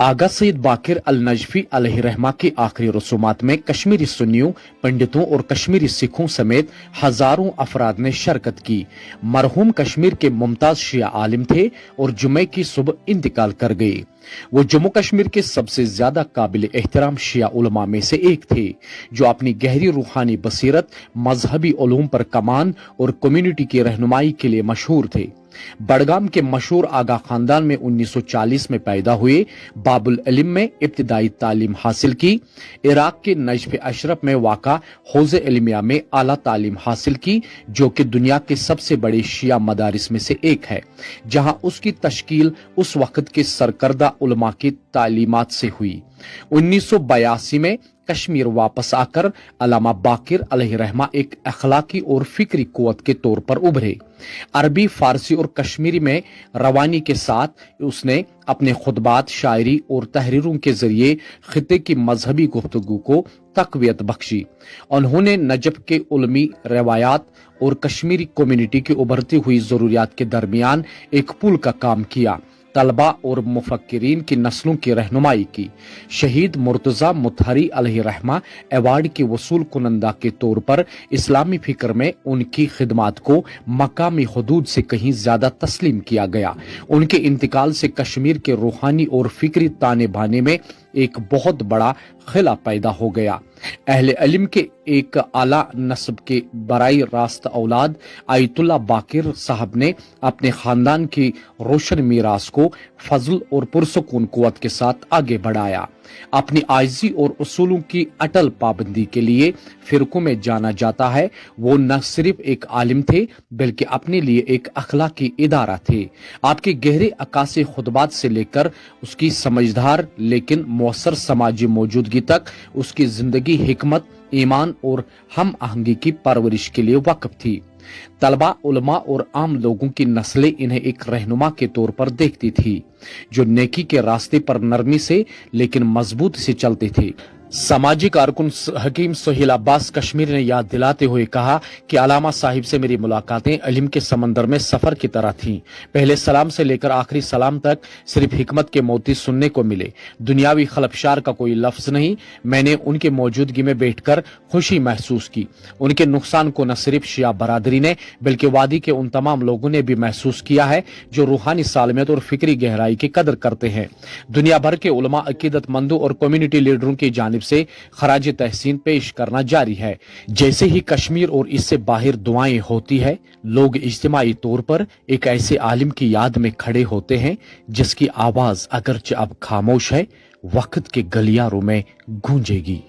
आगा सईद बाकिर अल नजफी अलैहिर्रहमा की आखिरी रसूमात में कश्मीरी सुन्नियों, पंडितों और कश्मीरी सिखों समेत हजारों अफराद ने शिरकत की। मरहूम कश्मीर के मुमताज शिया आलिम थे और जुमे की सुबह इंतकाल कर गए। वो जम्मू कश्मीर के सबसे ज्यादा काबिल एहतराम शिया उलमा में से एक थे, जो अपनी गहरी रूहानी बसीरत, मजहबी उलूम पर कमान और कम्युनिटी की रहनुमाई के लिए मशहूर थे। बड़गाम के मशहूर आगा खानदान में 1940 में पैदा हुए। बाबुल इल्म में इब्तिदाई तालीम हासिल की। इराक के नजफ अशरफ में वाक़ा हौज़े इल्मिया में आला तालीम हासिल की, जो कि दुनिया के सबसे बड़े शिया मदारिस में से एक है, जहां उसकी तश्कील उस वक्त के सरकर्दा उलमा की तालीमात से हुई। 1982 में कश्मीर वापस आकर अल्लामा बाकिर अलैहिर्रहमा एक अखलाकी और फिक्री कुव्वत के तौर पर उभरे। अरबी, फारसी और कश्मीरी में रवानी के साथ उसने अपने खुतबात, शायरी और तहरीरों के जरिए खिते की मजहबी गुफ्तगू को तकवीत बख्शी। उन्होंने नजफ के उलमी रवायात और कश्मीरी कम्युनिटी की उभरती हुई जरूरियात के दरमियान एक पुल का काम किया। तलबा और मुफक्किरीन की नस्लों की रहनुमाई की। शहीद मुर्तजा मुतहरी अलैहिर्रहमा अवार्ड के वसूल कुनंदा के तौर पर इस्लामी फिक्र में उनकी खिदमात को मकामी हदूद से कहीं ज्यादा तस्लीम किया गया। उनके इंतकाल से कश्मीर के रूहानी और फिक्री ताने बाने में एक बहुत बड़ा खिला पैदा हो गया। अहले इल्म के एक आला नस्ब के बराई रास्त औलाद आयतुल्ला बाकिर साहब ने अपने खानदान की रोशन मीरास को फजल और पुरसकून कुव्वत के साथ आगे बढ़ाया। अपनी आइजी और उसूलों की अटल पाबंदी के लिए फिरकों में जाना जाता है। वो न सिर्फ एक आलिम थे, बल्कि अपने लिए एक अखलाकी इदारा थे। आपके गहरे अक्कासी खुतबात से लेकर उसकी समझदार लेकिन मौसर समाजी मौजूदगी तक उसकी जिंदगी हिकमत, ईमान और हम आहंगी की परवरिश के लिए वक्फ थी। तलबा, उलमा और आम लोगों की नस्लें इन्हें एक रहनुमा के तौर पर देखती थी, जो नेकी के रास्ते पर नरमी से लेकिन मजबूत से चलते थे। समाजी कारकुन हकीम सोहेल अब्बास कश्मीर ने याद दिलाते हुए कहा कि अल्लामा साहिब से मेरी मुलाकातें इल्म के समंदर में सफर की तरह थीं। पहले सलाम से लेकर आखिरी सलाम तक सिर्फ हिकमत के मोती सुनने को मिले, दुनियावी खलफशार का कोई लफ्ज नहीं। मैंने उनके मौजूदगी में बैठकर खुशी महसूस की। उनके नुकसान को न सिर्फ शिया बरादरी ने बल्कि वादी के उन तमाम लोगों ने भी महसूस किया है जो रूहानी सालमियत और फिक्री गहराई की कदर करते हैं। दुनिया भर के उलमा, अकीदतमंदों और कम्युनिटी लीडरों की जानिब से खराज तहसीन पेश करना जारी है। जैसे ही कश्मीर और इससे बाहर दुआएं होती है, लोग इज्तिमाई तौर पर एक ऐसे आलिम की याद में खड़े होते हैं जिसकी आवाज अगरचे अब खामोश है, वक्त के गलियारों में गूंजेगी।